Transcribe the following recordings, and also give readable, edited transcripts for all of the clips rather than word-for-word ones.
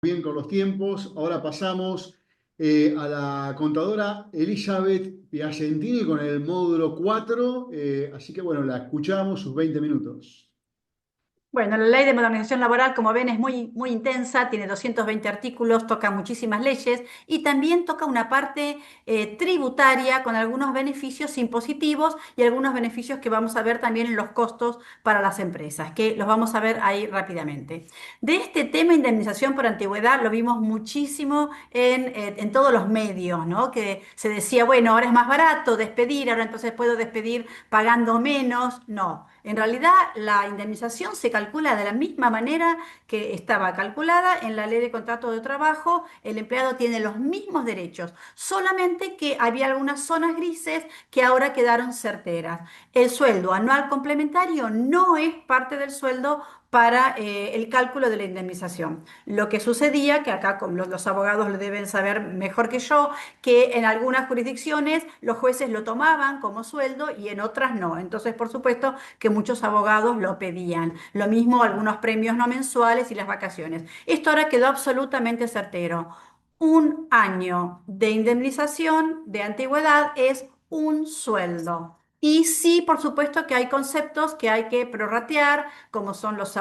Bien con los tiempos. Ahora pasamos a la contadora Elizabeth Piacentini con el módulo 4. Así que bueno, la escuchamos sus 20 minutos. Bueno, la ley de modernización laboral, como ven, es muy intensa, tiene 220 artículos, toca muchísimas leyes y también toca una parte tributaria con algunos beneficios impositivos y algunos beneficios que vamos a ver también en los costos para las empresas, que los vamos a ver ahí rápidamente. De este tema, indemnización por antigüedad, lo vimos muchísimo en todos los medios, ¿no? Que se decía, bueno, ahora es más barato despedir, ahora entonces puedo despedir pagando menos. No. En realidad, la indemnización se calcula de la misma manera que estaba calculada en la ley de contrato de trabajo. El empleado tiene los mismos derechos, solamente que había algunas zonas grises que ahora quedaron certeras. El sueldo anual complementario no es parte del sueldo para el cálculo de la indemnización. Lo que sucedía, que acá con los abogados lo deben saber mejor que yo, que en algunas jurisdicciones los jueces lo tomaban como sueldo y en otras no. Entonces, por supuesto, que muchos abogados lo pedían. Lo mismo algunos premios no mensuales y las vacaciones. Esto ahora quedó absolutamente certero. Un año de indemnización de antigüedad es un sueldo. Y sí, por supuesto que hay conceptos que hay que prorratear, como son los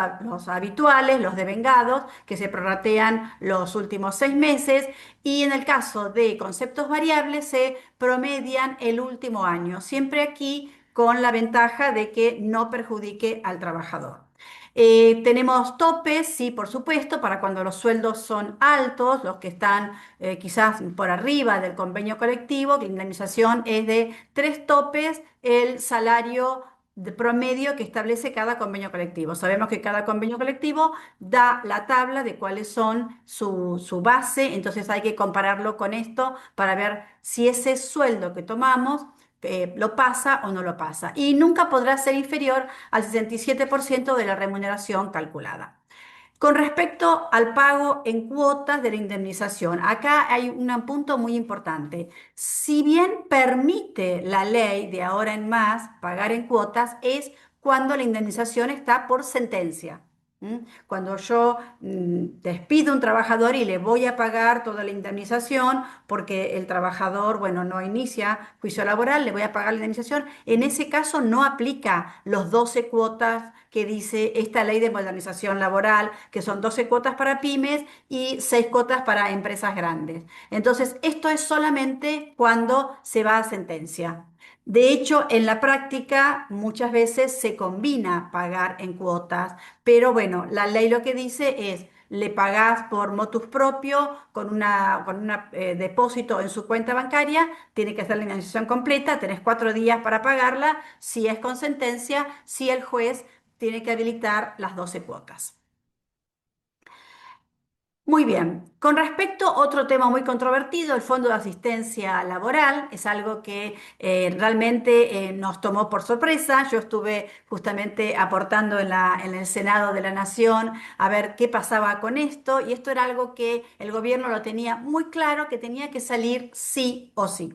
habituales, los devengados, que se prorratean los últimos 6 meses, y en el caso de conceptos variables se promedian el último año. Siempre aquí con la ventaja de que no perjudique al trabajador. Tenemos topes, sí, por supuesto, para cuando los sueldos son altos, los que están quizás por arriba del convenio colectivo, que la indemnización es de tres topes, el salario de promedio que establece cada convenio colectivo. Sabemos que cada convenio colectivo da la tabla de cuáles son su base, entonces hay que compararlo con esto para ver si ese sueldo que tomamos lo pasa o no lo pasa. Y nunca podrá ser inferior al 67% de la remuneración calculada. Con respecto al pago en cuotas de la indemnización, acá hay un punto muy importante. Si bien permite la ley de ahora en más pagar en cuotas, es cuando la indemnización está por sentencia. ¿Mm? Cuando yo despido a un trabajador y le voy a pagar toda la indemnización porque el trabajador, bueno, no inicia juicio laboral, le voy a pagar la indemnización, en ese caso no aplica los 12 cuotas que dice esta ley de modernización laboral, que son 12 cuotas para pymes y 6 cuotas para empresas grandes. Entonces, esto es solamente cuando se va a sentencia. De hecho, en la práctica muchas veces se combina pagar en cuotas, pero bueno, la ley lo que dice es, le pagás por motus propio con un depósito en su cuenta bancaria, tiene que hacer la indemnización completa, tenés 4 días para pagarla, si es con sentencia, si el juez tiene que habilitar las 12 cuotas. Muy bien. Con respecto a otro tema muy controvertido, el Fondo de Asistencia Laboral, es algo que realmente nos tomó por sorpresa. Yo estuve justamente aportando en el Senado de la Nación a ver qué pasaba con esto, y esto era algo que el gobierno lo tenía muy claro, que tenía que salir sí o sí.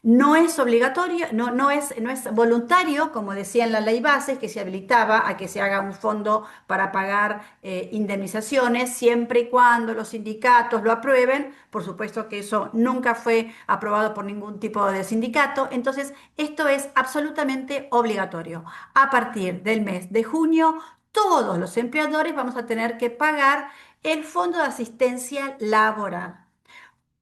No es obligatorio, no es voluntario, como decía en la ley base, que se habilitaba a que se haga un fondo para pagar indemnizaciones, siempre y cuando los sindicatos lo aprueben. Por supuesto que eso nunca fue aprobado por ningún tipo de sindicato. Entonces, esto es absolutamente obligatorio. A partir del mes de junio, todos los empleadores vamos a tener que pagar el fondo de asistencia laboral.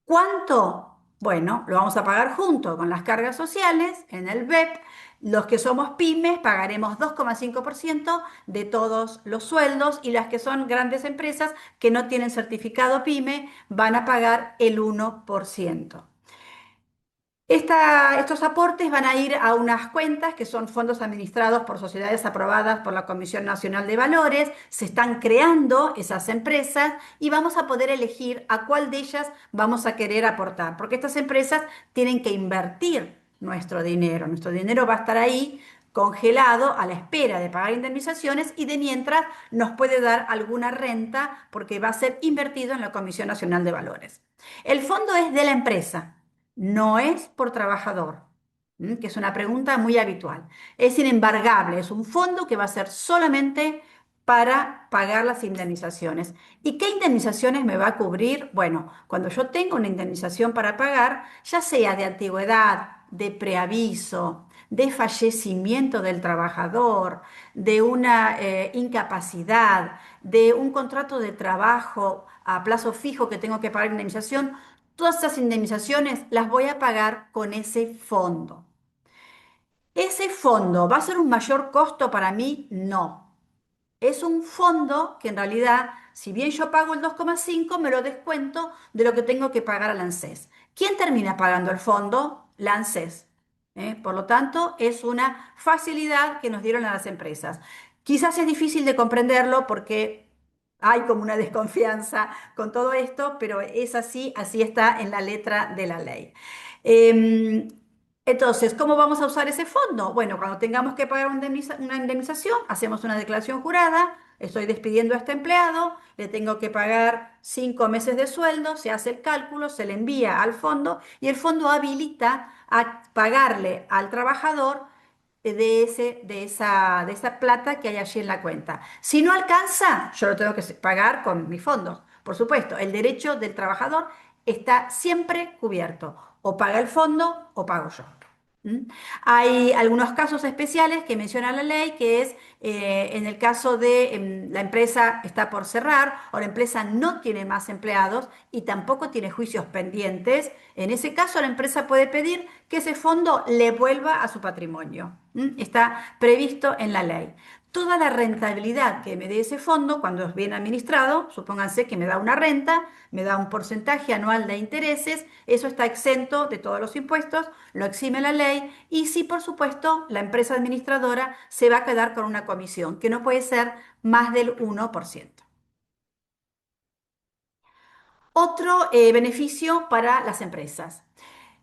¿Cuánto? Bueno, lo vamos a pagar junto con las cargas sociales en el BEP. Los que somos pymes pagaremos 2,5% de todos los sueldos, y las que son grandes empresas que no tienen certificado pyme van a pagar el 1%. Estos aportes van a ir a unas cuentas que son fondos administrados por sociedades aprobadas por la Comisión Nacional de Valores. Se están creando esas empresas y vamos a poder elegir a cuál de ellas vamos a querer aportar, porque estas empresas tienen que invertir nuestro dinero. Nuestro dinero va a estar ahí congelado a la espera de pagar indemnizaciones, y de mientras nos puede dar alguna renta porque va a ser invertido en la Comisión Nacional de Valores. El fondo es de la empresa, no es por trabajador, que es una pregunta muy habitual. Es inembargable, es un fondo que va a ser solamente para pagar las indemnizaciones. ¿Y qué indemnizaciones me va a cubrir? Bueno, cuando yo tengo una indemnización para pagar, ya sea de antigüedad, de preaviso, de fallecimiento del trabajador, de una incapacidad, de un contrato de trabajo a plazo fijo que tengo que pagar indemnización, todas esas indemnizaciones las voy a pagar con ese fondo. ¿Ese fondo va a ser un mayor costo para mí? No. Es un fondo que en realidad, si bien yo pago el 2,5, me lo descuento de lo que tengo que pagar al ANSES. ¿Quién termina pagando el fondo? La ANSES. Por lo tanto, es una facilidad que nos dieron a las empresas. Quizás es difícil de comprenderlo porque hay como una desconfianza con todo esto, pero es así, así está en la letra de la ley. Em, entonces, ¿cómo vamos a usar ese fondo? Bueno, cuando tengamos que pagar una indemnización, hacemos una declaración jurada, estoy despidiendo a este empleado, le tengo que pagar 5 meses de sueldo, se hace el cálculo, se le envía al fondo y el fondo habilita a pagarle al trabajador de esa plata que hay allí en la cuenta. Si no alcanza, yo lo tengo que pagar con mis fondos. Por supuesto, el derecho del trabajador está siempre cubierto. O paga el fondo o pago yo. ¿Mm? Hay algunos casos especiales que menciona la ley, que es en el caso de la empresa está por cerrar o la empresa no tiene más empleados y tampoco tiene juicios pendientes. En ese caso, la empresa puede pedir que ese fondo le vuelva a su patrimonio. Está previsto en la ley. Toda la rentabilidad que me dé ese fondo, cuando es bien administrado, supónganse que me da una renta, me da un porcentaje anual de intereses, eso está exento de todos los impuestos, lo exime la ley y sí, por supuesto, la empresa administradora se va a quedar con una comisión, que no puede ser más del 1%. Otro beneficio para las empresas.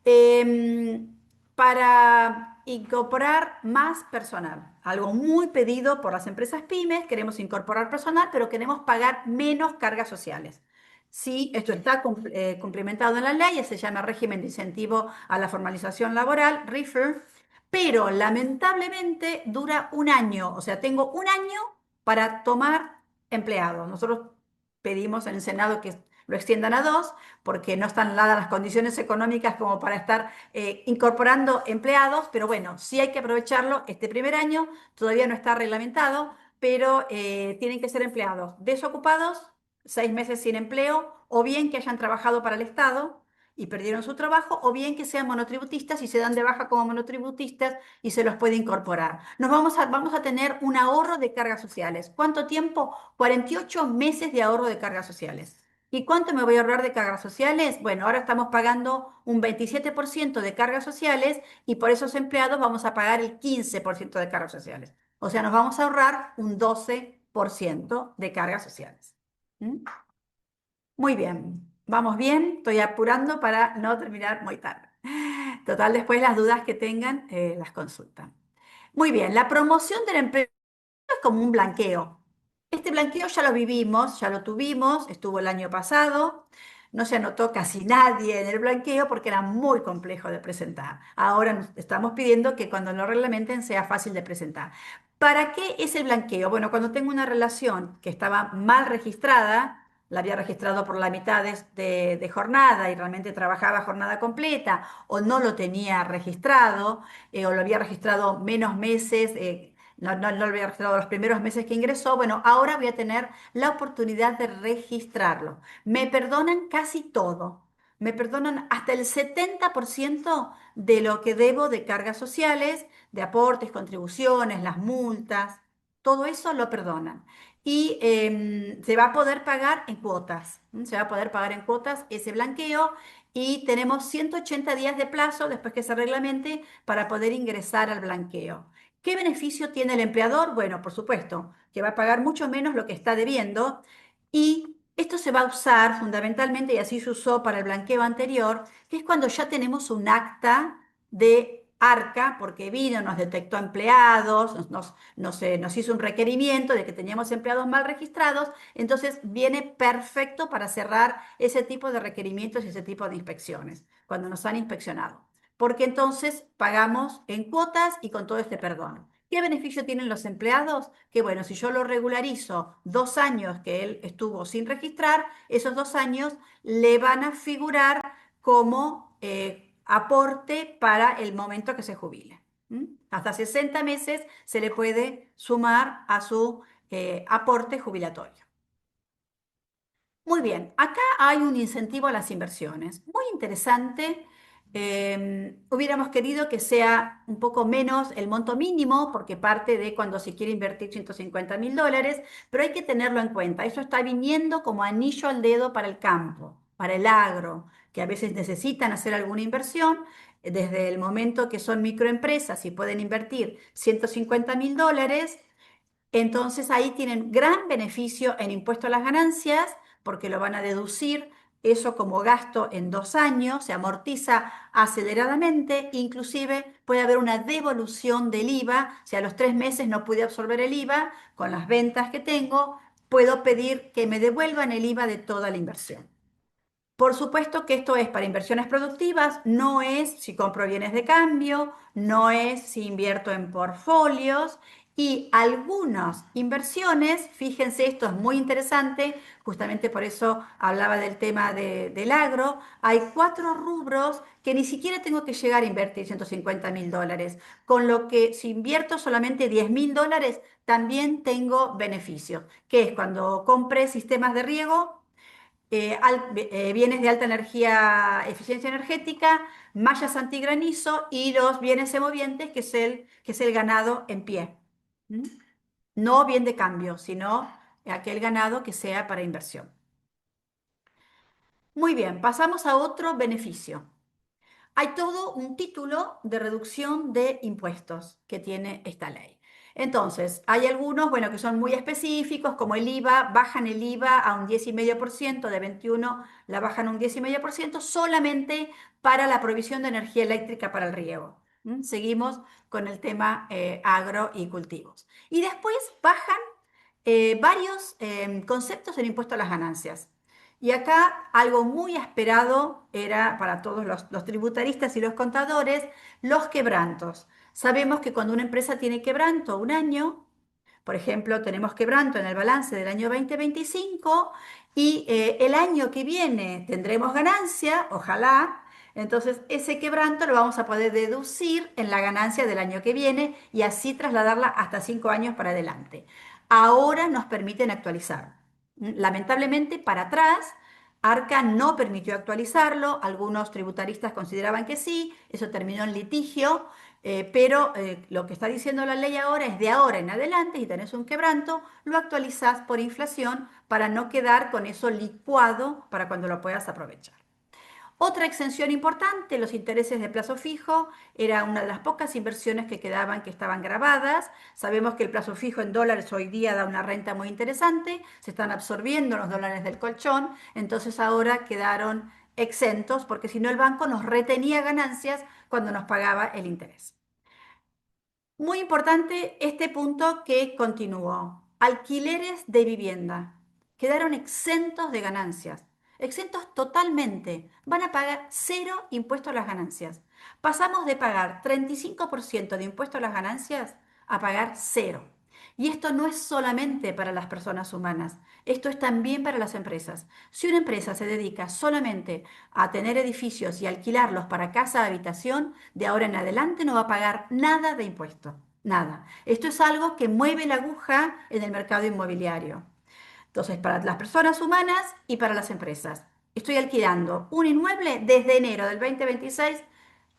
Em, para incorporar más personal. Algo muy pedido por las empresas pymes, queremos incorporar personal, pero queremos pagar menos cargas sociales. Sí, esto está cumplimentado en la ley, se llama régimen de incentivo a la formalización laboral, RIFER, pero lamentablemente dura un año, o sea, tengo un año para tomar empleados. Nosotros pedimos en el Senado que lo extiendan a 2 porque no están dadas las condiciones económicas como para estar incorporando empleados, pero bueno, sí hay que aprovecharlo este primer año, todavía no está reglamentado, pero tienen que ser empleados desocupados, 6 meses sin empleo, o bien que hayan trabajado para el Estado y perdieron su trabajo, o bien que sean monotributistas y se dan de baja como monotributistas y se los puede incorporar. Vamos a tener un ahorro de cargas sociales. ¿Cuánto tiempo? 48 meses de ahorro de cargas sociales. ¿Y cuánto me voy a ahorrar de cargas sociales? Bueno, ahora estamos pagando un 27% de cargas sociales y por esos empleados vamos a pagar el 15% de cargas sociales. O sea, nos vamos a ahorrar un 12% de cargas sociales. ¿Mm? Muy bien, vamos bien, estoy apurando para no terminar muy tarde. Total, después las dudas que tengan las consultan. Muy bien, la promoción de la empresa es como un blanqueo. Este blanqueo ya lo vivimos, ya lo tuvimos, estuvo el año pasado. No se anotó casi nadie en el blanqueo porque era muy complejo de presentar. Ahora nos estamos pidiendo que cuando lo reglamenten sea fácil de presentar. ¿Para qué es el blanqueo? Bueno, cuando tengo una relación que estaba mal registrada, la había registrado por la mitad de jornada y realmente trabajaba jornada completa, o no lo tenía registrado, o lo había registrado menos meses, no lo había registrado los primeros meses que ingresó, bueno, ahora voy a tener la oportunidad de registrarlo. Me perdonan casi todo. Me perdonan hasta el 70% de lo que debo de cargas sociales, de aportes, contribuciones, las multas, todo eso lo perdonan. Y se va a poder pagar en cuotas. Se va a poder pagar en cuotas ese blanqueo y tenemos 180 días de plazo después que se reglamente para poder ingresar al blanqueo. ¿Qué beneficio tiene el empleador? Bueno, por supuesto, que va a pagar mucho menos lo que está debiendo y esto se va a usar fundamentalmente, y así se usó para el blanqueo anterior, que es cuando ya tenemos un acta de ARCA, porque vino, nos detectó empleados, nos hizo un requerimiento de que teníamos empleados mal registrados, entonces viene perfecto para cerrar ese tipo de requerimientos y ese tipo de inspecciones, cuando nos han inspeccionado porque entonces pagamos en cuotas y con todo este perdón. ¿Qué beneficio tienen los empleados? Que bueno, si yo lo regularizo 2 años que él estuvo sin registrar, esos 2 años le van a figurar como aporte para el momento que se jubile. ¿Mm? Hasta 60 meses se le puede sumar a su aporte jubilatorio. Muy bien, acá hay un incentivo a las inversiones. Muy interesante. Hubiéramos querido que sea un poco menos el monto mínimo, porque parte de cuando se quiere invertir $150.000, pero hay que tenerlo en cuenta. Eso está viniendo como anillo al dedo para el campo, para el agro, que a veces necesitan hacer alguna inversión. Desde el momento que son microempresas y pueden invertir $150.000, entonces ahí tienen gran beneficio en impuesto a las ganancias porque lo van a deducir eso como gasto en 2 años, se amortiza aceleradamente, inclusive puede haber una devolución del IVA, si a los 3 meses no pude absorber el IVA con las ventas que tengo, puedo pedir que me devuelvan el IVA de toda la inversión. Por supuesto que esto es para inversiones productivas, no es si compro bienes de cambio, no es si invierto en portfolios y algunas inversiones, fíjense, esto es muy interesante, justamente por eso hablaba del tema del agro, hay 4 rubros que ni siquiera tengo que llegar a invertir $150.000, con lo que si invierto solamente $10.000, también tengo beneficios, que es cuando compre sistemas de riego, bienes de alta energía, eficiencia energética, mallas antigranizo y los bienes semovientes, que es el ganado en pie. ¿Mm? No bien de cambio, sino aquel ganado que sea para inversión. Muy bien, pasamos a otro beneficio. Hay todo un título de reducción de impuestos que tiene esta ley. Entonces, hay algunos, bueno, que son muy específicos, como el IVA, bajan el IVA a un 10,5%, de 21 la bajan a un 10,5%, solamente para la provisión de energía eléctrica para el riego. Seguimos con el tema agro y cultivos. Y después bajan varios conceptos en impuesto a las ganancias. Y acá algo muy esperado era para todos los tributaristas y los contadores, los quebrantos. Sabemos que cuando una empresa tiene quebranto un año, por ejemplo, tenemos quebranto en el balance del año 2025 y el año que viene tendremos ganancia, ojalá. Entonces, ese quebranto lo vamos a poder deducir en la ganancia del año que viene y así trasladarla hasta 5 años para adelante. Ahora nos permiten actualizar. Lamentablemente, para atrás, Arca no permitió actualizarlo, algunos tributaristas consideraban que sí, eso terminó en litigio, pero lo que está diciendo la ley ahora es de ahora en adelante, si tenés un quebranto, lo actualizás por inflación para no quedar con eso licuado para cuando lo puedas aprovechar. Otra exención importante, los intereses de plazo fijo, era una de las pocas inversiones que quedaban que estaban grabadas. Sabemos que el plazo fijo en dólares hoy día da una renta muy interesante, se están absorbiendo los dólares del colchón, entonces ahora quedaron exentos porque si no el banco nos retenía ganancias cuando nos pagaba el interés. Muy importante este punto que continuó. Alquileres de vivienda. Quedaron exentos de ganancias. Exentos totalmente. Van a pagar cero impuesto a las ganancias. Pasamos de pagar 35% de impuesto a las ganancias a pagar cero. Y esto no es solamente para las personas humanas, esto es también para las empresas. Si una empresa se dedica solamente a tener edificios y alquilarlos para casa habitación, de ahora en adelante no va a pagar nada de impuesto, nada. Esto es algo que mueve la aguja en el mercado inmobiliario. Entonces, para las personas humanas y para las empresas. Estoy alquilando un inmueble desde enero del 2026,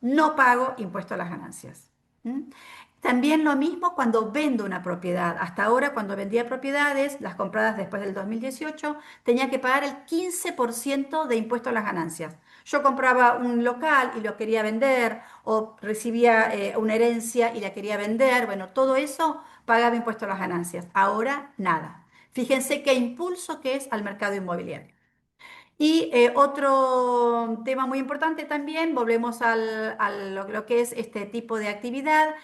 no pago impuesto a las ganancias. ¿Mm? También lo mismo cuando vendo una propiedad. Hasta ahora, cuando vendía propiedades, las compradas después del 2018, tenía que pagar el 15% de impuesto a las ganancias. Yo compraba un local y lo quería vender o recibía una herencia y la quería vender. Bueno, todo eso pagaba impuesto a las ganancias. Ahora, nada. Fíjense qué impulso que es al mercado inmobiliario. Y otro tema muy importante también, volvemos a lo que es este tipo de actividad.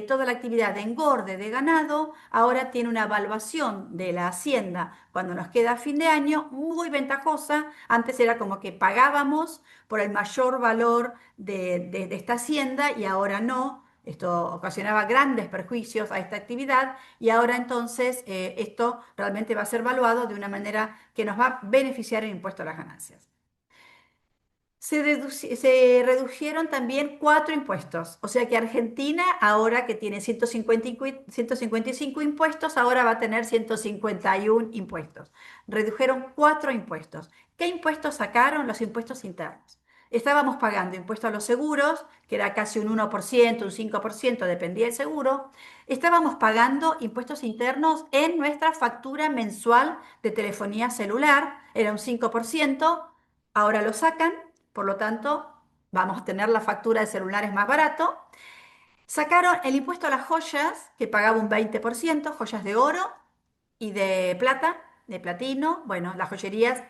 Toda la actividad de engorde de ganado ahora tiene una evaluación de la hacienda cuando nos queda a fin de año muy ventajosa. Antes era como que pagábamos por el mayor valor de esta hacienda y ahora no. Esto ocasionaba grandes perjuicios a esta actividad y ahora entonces esto realmente va a ser evaluado de una manera que nos va a beneficiar el impuesto a las ganancias. Se redujeron también cuatro impuestos, o sea que Argentina, ahora que tiene 155 impuestos, ahora va a tener 151 impuestos. Redujeron cuatro impuestos. ¿Qué impuestos sacaron? Los impuestos internos. Estábamos pagando impuestos a los seguros, que era casi un 1%, un 5%, dependía del seguro. Estábamos pagando impuestos internos en nuestra factura mensual de telefonía celular, era un 5%, ahora lo sacan, por lo tanto, vamos a tener la factura de celulares más barato. Sacaron el impuesto a las joyas, que pagaba un 20%, joyas de oro y de plata, de platino. Bueno, las joyerías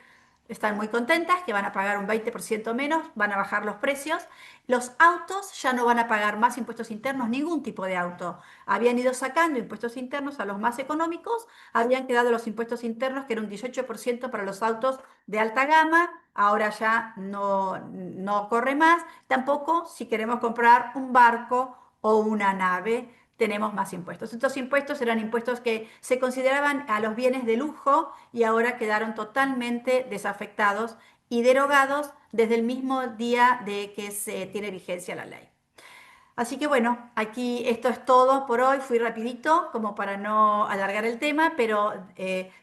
están muy contentas, que van a pagar un 20% menos, van a bajar los precios. Los autos ya no van a pagar más impuestos internos, ningún tipo de auto. Habían ido sacando impuestos internos a los más económicos, habían quedado los impuestos internos, que era un 18% para los autos de alta gama, ahora ya no corre más. Tampoco si queremos comprar un barco o una nave tenemos más impuestos. Estos impuestos eran impuestos que se consideraban a los bienes de lujo y ahora quedaron totalmente desafectados y derogados desde el mismo día de que se tiene vigencia la ley. Así que bueno, aquí esto es todo por hoy. Fui rapidito como para no alargar el tema, pero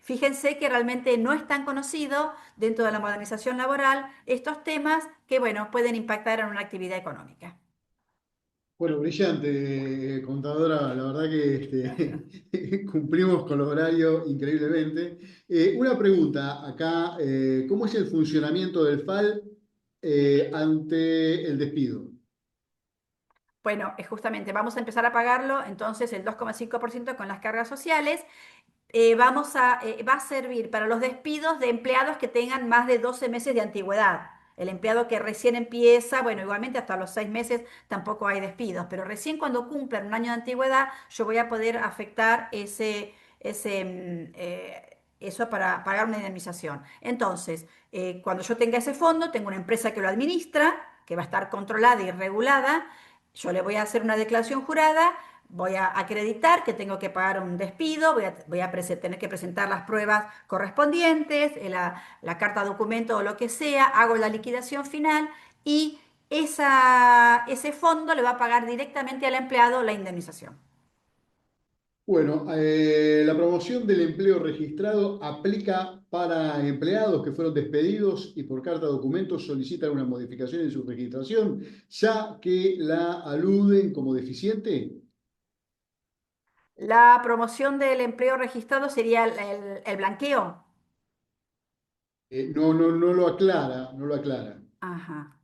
fíjense que realmente no es tan conocido dentro de la modernización laboral estos temas que bueno, pueden impactar en una actividad económica. Bueno, brillante, contadora. La verdad que cumplimos con los horarios increíblemente. Una pregunta acá, ¿cómo es el funcionamiento del FAL ante el despido? Bueno, justamente vamos a empezar a pagarlo entonces el 2,5% con las cargas sociales. Va a servir para los despidos de empleados que tengan más de 12 meses de antigüedad. El empleado que recién empieza, bueno, igualmente hasta los 6 meses tampoco hay despidos, pero recién cuando cumplan un año de antigüedad yo voy a poder afectar eso para pagar una indemnización. Entonces, cuando yo tenga ese fondo, tengo una empresa que lo administra, que va a estar controlada y regulada. Yo le voy a hacer una declaración jurada, voy a acreditar que tengo que pagar un despido, tener que presentar las pruebas correspondientes, la carta documento o lo que sea, hago la liquidación final y ese fondo le va a pagar directamente al empleado la indemnización. Bueno, la promoción del empleo registrado aplica para empleados que fueron despedidos y por carta de documentos solicitan una modificación en su registración, ya que la aluden como deficiente. La promoción del empleo registrado sería el blanqueo. No lo aclara, no lo aclara. Ajá.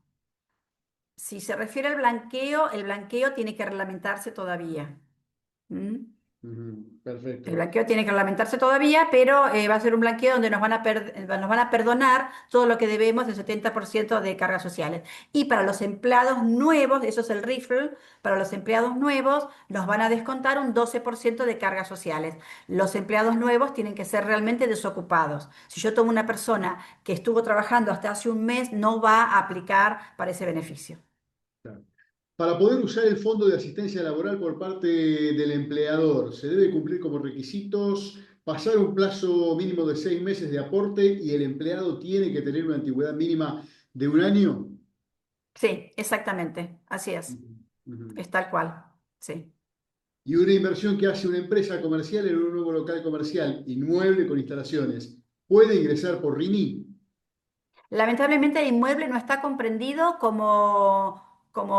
Si se refiere al blanqueo, el blanqueo tiene que reglamentarse todavía. ¿Mm? Ujú, El perfecto. blanqueo tiene que reglamentarse todavía, pero va a ser un blanqueo donde nos van a perdonar todo lo que debemos, el 70% de cargas sociales. Y para los empleados nuevos, eso es el RIFL, para los empleados nuevos nos van a descontar un 12% de cargas sociales. Los empleados nuevos tienen que ser realmente desocupados. Si yo tomo una persona que estuvo trabajando hasta hace un mes, no va a aplicar para ese beneficio. Claro. Para poder usar el fondo de asistencia laboral por parte del empleador, se debe cumplir como requisitos pasar un plazo mínimo de 6 meses de aporte y el empleado tiene que tener una antigüedad mínima de un año. Sí, exactamente, así es, Ujú, ujú. es tal cual, sí. Y una inversión que hace una empresa comercial en un nuevo local comercial, inmueble con instalaciones, puede ingresar por RINI. Lamentablemente el inmueble no está comprendido como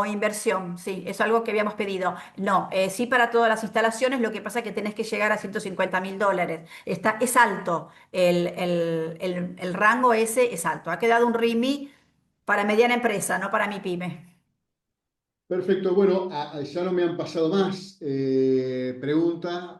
inversión, sí, es algo que habíamos pedido. No, sí para todas las instalaciones, lo que pasa es que tenés que llegar a 150.000 dólares. Es alto, el rango ese es alto. Ha quedado un RIMI para mediana empresa, no para mi pyme. Perfecto, bueno, ya no me han pasado más preguntas.